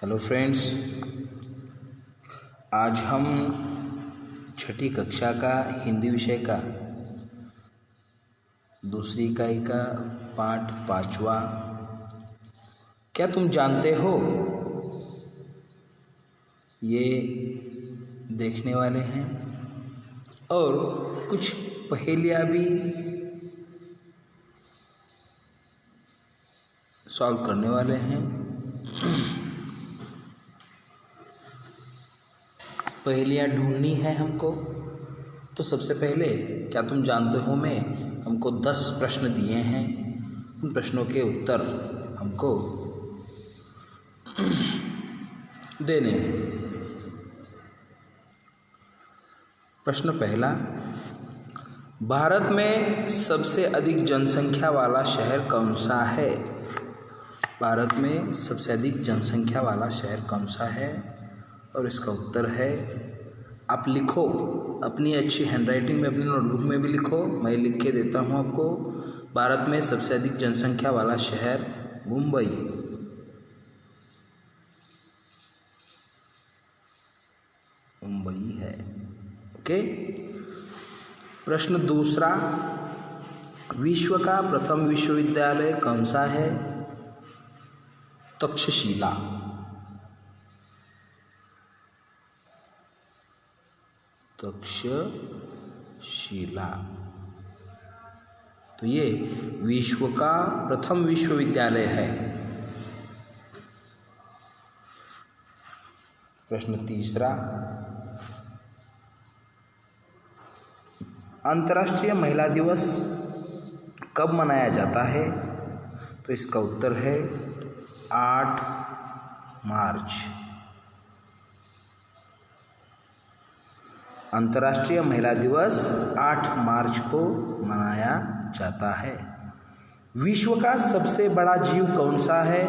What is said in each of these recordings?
Hello friends, आज हम छठी कक्षा का हिंदी विषय का दूसरी इकाई का पाठ 5वां क्या तुम जानते हो ये देखने वाले हैं और कुछ पहेलियाँ भी सॉल्व करने वाले हैं। पहेलियाँ ढूंढनी है हमको। तो सबसे पहले क्या तुम जानते हो में हमको 10 प्रश्न दिए हैं। उन प्रश्नों के उत्तर हमको देने हैं। प्रश्न पहला, भारत में सबसे अधिक जनसंख्या वाला शहर कौन सा है? भारत में सबसे अधिक जनसंख्या वाला शहर कौन सा है? और इसका उत्तर है, आप लिखो अपनी अच्छी हैंडराइटिंग में, अपनी नोटबुक में भी लिखो, मैं लिख के देता हूँ आपको। भारत में सबसे अधिक जनसंख्या वाला शहर मुंबई। मुंबई है। ओके। प्रश्न दूसरा, विश्व का प्रथम विश्वविद्यालय कौन सा है? तक्षशिला। तक्षशिला। तो ये विश्व का प्रथम विश्वविद्यालय है। प्रश्न तीसरा, अंतर्राष्ट्रीय महिला दिवस कब मनाया जाता है? तो इसका उत्तर है 8 मार्च। अंतर्राष्ट्रीय महिला दिवस 8 मार्च को मनाया जाता है। विश्व का सबसे बड़ा जीव कौन सा है?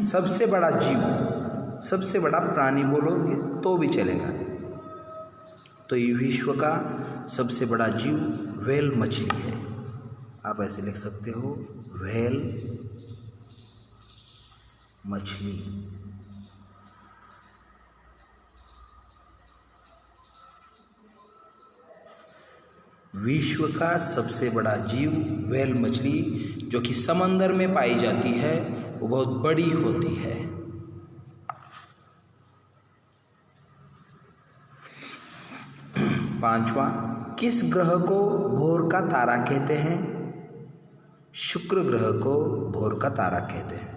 सबसे बड़ा जीव, सबसे बड़ा प्राणी बोलोगे तो भी चलेगा। तो ये विश्व का सबसे बड़ा जीव व्हेल मछली है। आप ऐसे लिख सकते हो, व्हेल मछली। विश्व का सबसे बड़ा जीव व्हेल मछली, जो कि समंदर में पाई जाती है, वो बहुत बड़ी होती है। पांचवा, किस ग्रह को भोर का तारा कहते हैं? शुक्र ग्रह को भोर का तारा कहते हैं।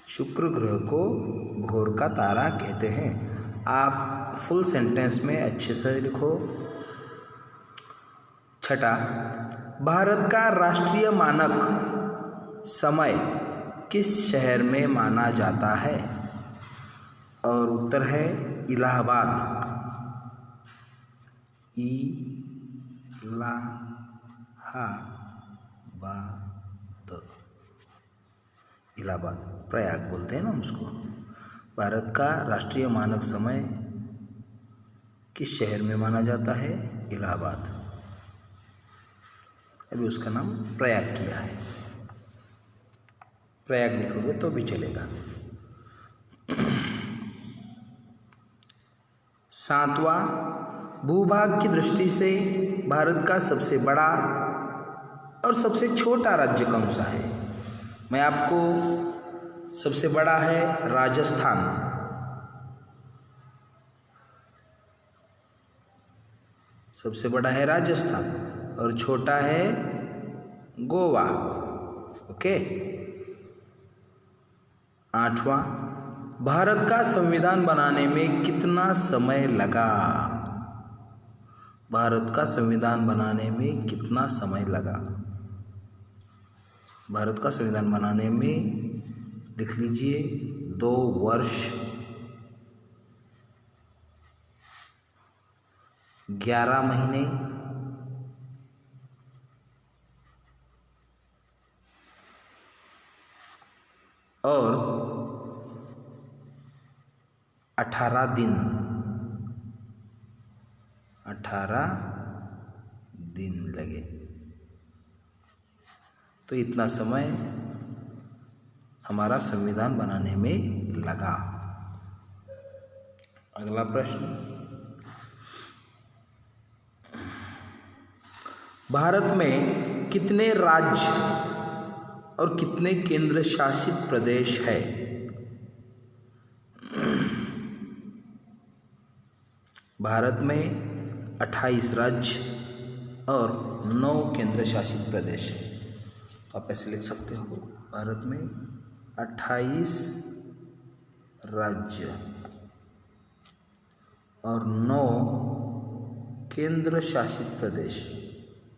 शुक्र ग्रह को भोर का तारा कहते हैं। आप फुल सेंटेंस में अच्छे से लिखो। छठा, भारत का राष्ट्रीय मानक समय किस शहर में माना जाता है? और उत्तर है इलाहाबाद। इलाहाबाद, प्रयाग बोलते हैं ना उसको। भारत का राष्ट्रीय मानक समय किस शहर में माना जाता है? इलाहाबाद। अभी उसका नाम प्रयाग किया है। प्रयाग लिखोगे तो भी चलेगा। सातवां, भूभाग की दृष्टि से भारत का सबसे बड़ा और सबसे छोटा राज्य कौन सा है? मैं आपको, सबसे बड़ा है राजस्थान, सबसे बड़ा है राजस्थान, और छोटा है गोवा। ओके। आठवां, भारत का संविधान बनाने में कितना समय लगा? भारत का संविधान बनाने में कितना समय लगा? भारत का संविधान बनाने में लिख लीजिए 2 वर्ष 11 महीने और 18 दिन। 18 दिन लगे। तो इतना समय हमारा संविधान बनाने में लगा। अगला प्रश्न, भारत में कितने राज्य और कितने केंद्र शासित प्रदेश है? भारत में 28 राज्य और 9 केंद्र शासित प्रदेश है। तो आप ऐसे लिख सकते हो, भारत में 28 राज्य और 9 केंद्र शासित प्रदेश,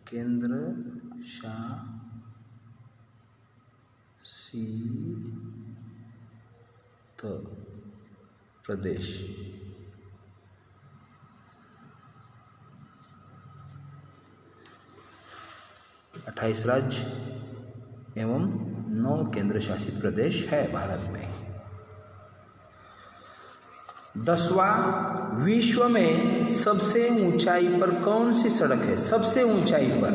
केंद्र शासित प्रदेश। अट्ठाईस राज्य एवं 9 केंद्र शासित प्रदेश है भारत में। 10वां, विश्व में सबसे ऊंचाई पर कौन सी सड़क है? सबसे ऊंचाई पर,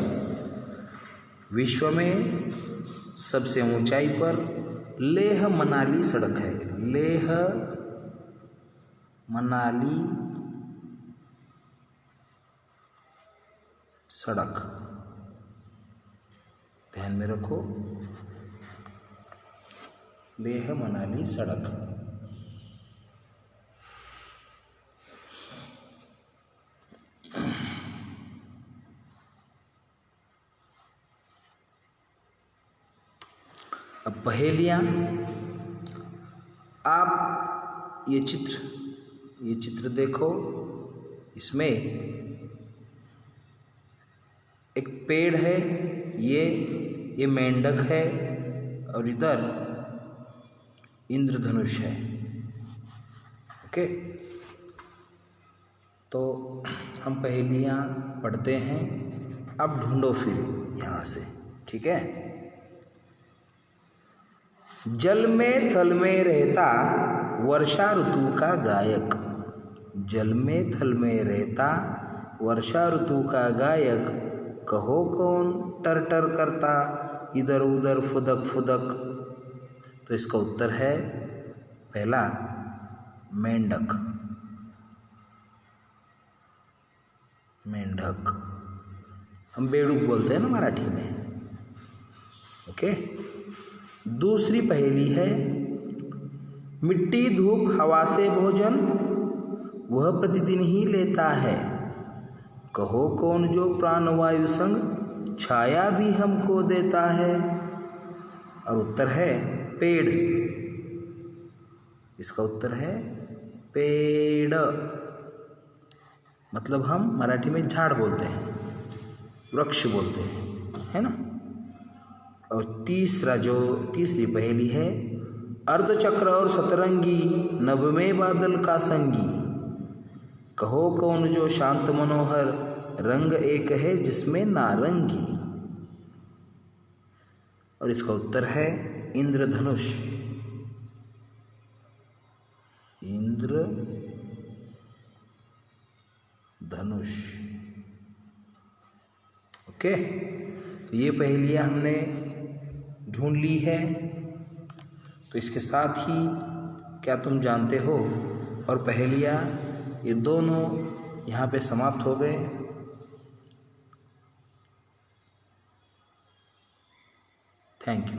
विश्व में सबसे ऊंचाई पर लेह मनाली सड़क है। लेह मनाली सड़क, ध्यान में रखो, लेह मनाली सड़क। अब पहेलियां, आप ये चित्र देखो, इसमें एक पेड़ है, ये मेंढक है और इधर इंद्रधनुष है। ओके, तो हम पहेलियां पढ़ते हैं, अब ढूंढो फिर यहाँ से, ठीक है। जल में थल में रहता वर्षा ऋतु का गायक, जल में थल में रहता वर्षा ऋतु का गायक, कहो कौन टर टर करता इधर उधर फुदक फुदक। तो इसका उत्तर है पहला, मेंढक। मेंढक हम बेड़ूक बोलते हैं ना मराठी में। ओके, दूसरी पहेली है, मिट्टी धूप हवा से भोजन वह प्रतिदिन ही लेता है, कहो कौन जो प्राणवायु संग छाया भी हमको देता है। और उत्तर है पेड़, इसका उत्तर है पेड़। मतलब हम मराठी में झाड़ बोलते हैं, वृक्ष बोलते हैं, है ना। और तीसरी पहेली है, अर्धचक्र और सतरंगी नभ में बादल का संगी, कहो कौन जो शांत मनोहर रंग एक है जिसमें नारंगी। और इसका उत्तर है इंद्रधनुष। इंद्रधनुष। ओके, तो ये पहेलियां हमने ढूंढ ली है। तो इसके साथ ही क्या तुम जानते हो, और पहेलियां ये दोनों यहाँ पे समाप्त हो गए। Thank you.